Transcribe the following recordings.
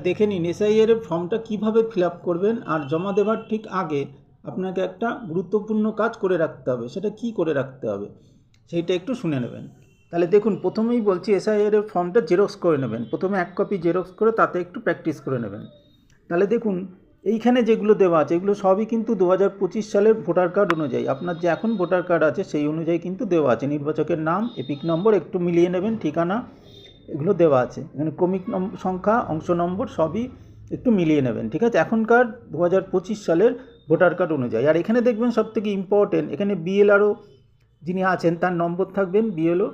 দেখে নিন এসআইআর এর ফর্মটা কিভাবে ফিল আপ করবেন। আর জমা দেওয়ার ঠিক আগে আপনাকে একটা গুরুত্বপূর্ণ কাজ করে রাখতে হবে। সেটা কি করে রাখতে হবে সেইটা একটু শুনে নেবেন। তাহলে দেখুন, প্রথমেই বলছি এসআইআর এর ফর্মটা জেরক্স করে নেবেন। প্রথমে 1 কপি জেরক্স করে তাতে একটু প্র্যাকটিস করে নেবেন। তাহলে দেখুন, এইখানে যেগুলো দেওয়া আছে এগুলো সবই কিন্তু 2025 সালের ভোটার কার্ড অনুযায়ী, আপনার যে এখন ভোটার কার্ড আছে সেই অনুযায়ী কিন্তু দেওয়া আছে। নির্বাচকের নাম, এপিক নম্বর একটু মিলিয়ে নেবেন, ঠিকানা এগুলো দেওয়া আছে। এখানে ক্রমিক সংখ্যা, অংশ নম্বর সবই একটু মিলিয়ে নেবেন, ঠিক আছে, এখনকার 2025 সালের ভোটার কার্ড অনুযায়ী। আর এখানে দেখবেন সবথেকে ইম্পর্টেন্ট, এখানে বিএলআরও যিনি আছেন তার নম্বর থাকবেন, বিএলও,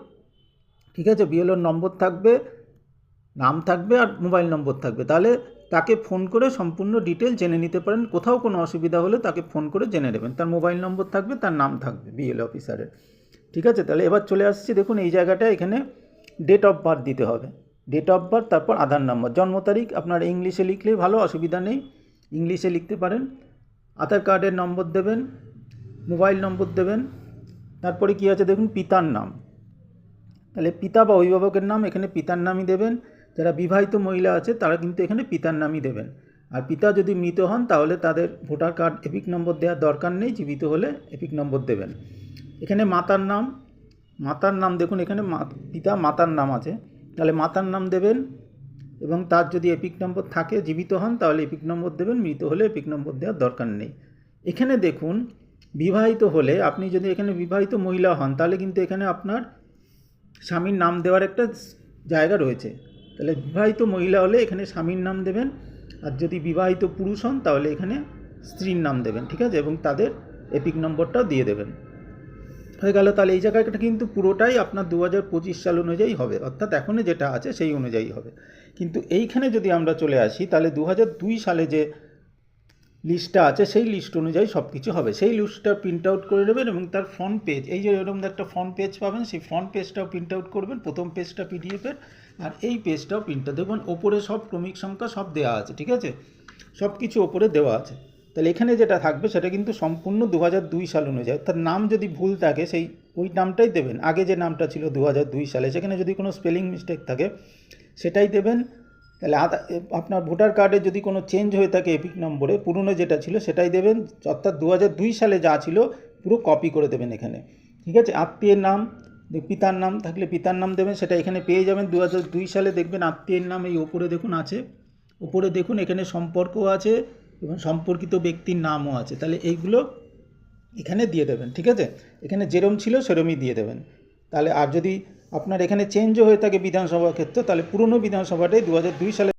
ঠিক আছে, বিএলওর নম্বর থাকবে, নাম থাকবে আর মোবাইল নম্বর থাকবে। তাহলে তাকে ফোন করে সম্পূর্ণ ডিটেল জেনে নিতে পারেন। কোথাও কোনো অসুবিধা হলে তাকে ফোন করে জেনে নেবেন। তার মোবাইল নম্বর থাকবে, তার নাম থাকবে বিএলও অফিসারের, ঠিক আছে। তাহলে এবার চলে আসছি, দেখুন এই জায়গাটা এখানে ডেট অফ বার্থ দিতে হবে। ডেট অফ বার্থ, তারপর আধার নম্বর, জন্ম তারিখ আপনার ইংলিশে লিখলেই ভালো, অসুবিধা নেই, ইংলিশে লিখতে পারেন। আধার কার্ডের নম্বর দেবেন, মোবাইল নম্বর দেবেন। তারপরে কি আছে দেখুন, পিতার নাম। তাহলে পিতা বা অভিভাবকের নাম এখানে পিতার নামই দেবেন। যারা বিবাহিত মহিলা আছে তারা কিন্তু এখানে পিতার নামই দেবেন। আর পিতা যদি মৃত হন তাহলে তাদের ভোটার কার্ড এপিক নম্বর দেওয়ার দরকার নেই, জীবিত হলে এপিক নম্বর দেবেন। এখানে মাতার নাম, মাতার নাম দেখুন এখানে পিতা মাতার নাম আছে, তাহলে মাতার নাম দেবেন। এবং তার যদি এপিক নম্বর থাকে, জীবিত হন তাহলে এপিক নম্বর দেবেন, মৃত হলে এপিক নম্বর দেওয়ার দরকার নেই। এখানে দেখুন, বিবাহিত হলে, আপনি যদি এখানে বিবাহিত মহিলা হন তাহলে কিন্তু এখানে আপনার স্বামীর নাম দেওয়ার একটা জায়গা রয়েছে। তাহলে বিবাহিত মহিলা হলে এখানে স্বামীর নাম দেবেন, আর যদি বিবাহিত পুরুষ হন তাহলে এখানে স্ত্রীর নাম দেবেন, ঠিক আছে, এবং তাদের এপিক নম্বরটাও দিয়ে দেবেন। হয়ে গেল। তাহলে এই জায়গাটা কিন্তু পুরোটাই আপনার 2025 সাল অনুযায়ী হবে, অর্থাৎ এখনও যেটা আছে সেই অনুযায়ী হবে। কিন্তু এইখানে যদি আমরা চলে আসি তাহলে 2002 সালে যে লিস্টটা আছে সেই লিস্ট অনুযায়ী সব কিছু হবে। সেই লিস্টটা প্রিন্ট আউট করে নেবেন এবং তার ফ্রন্ট পেজ, এই যে এরকম একটা ফ্রন্ট পেজ পাবেন, সেই ফ্রন্ট পেজটাও প্রিন্ট আউট করবেন। প্রথম পেজটা পিডিএফের, আর এই পেজটাও প্রিন্ট আউট দেখবেন। ওপরে সব ক্রমিক সংখ্যা সব দেওয়া আছে, ঠিক আছে, সব কিছু ওপরে দেওয়া আছে। তাহলে এখানে যেটা থাকবে সেটা কিন্তু সম্পূর্ণ 2002 সাল অনুযায়ী। তার নাম যদি ভুল থাকে সেই ওই নামটাই দেবেন, আগে যে নামটা ছিল 2002 সালে, সেখানে যদি কোনো স্পেলিং মিস্টেক থাকে সেটাই দেবেন। তাহলে আপনার ভোটার কার্ডে যদি কোনো চেঞ্জ হয়ে থাকে এপিক নম্বরে, পুরনো যেটা ছিল সেটাই দেবেন, অর্থাৎ 2002 সালে যা ছিল পুরো কপি করে দেবেন এখানে, ঠিক আছে। আত্মীয়ের নাম, পিতার নাম থাকলে পিতার নাম দেবেন, সেটা এখানে পেয়ে যাবেন। 2002 সালে দেখবেন আত্মীয়ের নাম এই ওপরে দেখুন আছে, ওপরে দেখুন এখানে সম্পর্কও আছে এবং সম্পর্কিত ব্যক্তির নামও আছে। তাহলে এইগুলো এখানে দিয়ে দেবেন, ঠিক আছে, এখানে যেরম ছিল সেরমই দিয়ে দেবেন। তাহলে আর যদি আপনার এখানে চেঞ্জও হয়ে থাকে বিধানসভার ক্ষেত্রে, তাহলে পুরনো বিধানসভাটাই 2002 সালে